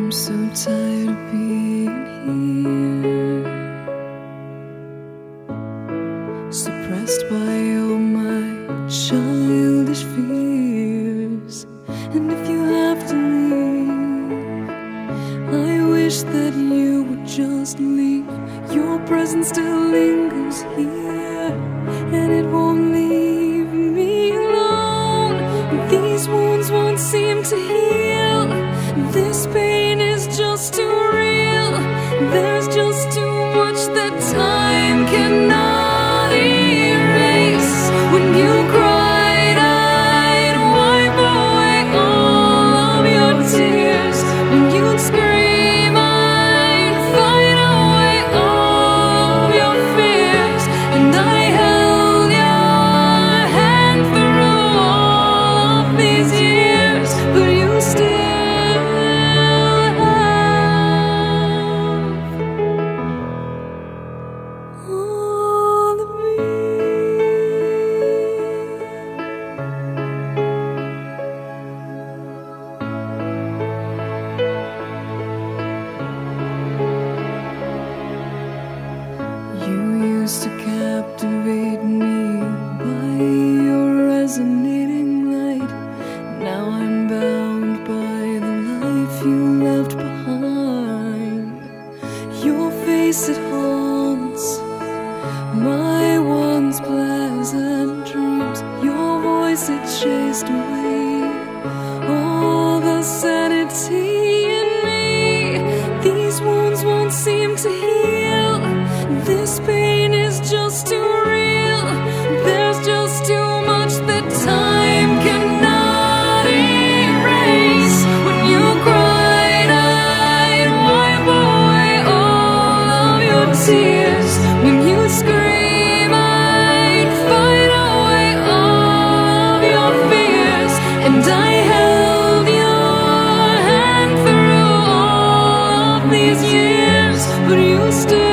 I'm so tired of being here, suppressed by all my childish fears. And if you have to leave, I wish that you would just leave. Your presence still lingers here, and it won't leave me alone. These wounds won't seem to heal. This pain is just too real. There's just too much that time cannot erase. When you cried, I'd wipe away all of your tears. When you'd scream, I'd fight away all of your fears. And I held your hand through all of these years, but you still to captivate me by your resonating light. Now I'm bound by the life you left behind. Your face, it haunts my once pleasant dreams. Your voice, it chased away all the sanity in me. These wounds won't seem to heal. This pain is just too real. There's just too much that time cannot erase. When you cried, I'd wipe away all of your tears. When you scream, I'd fight away all of your fears. And I held your hand through all of these years, but you still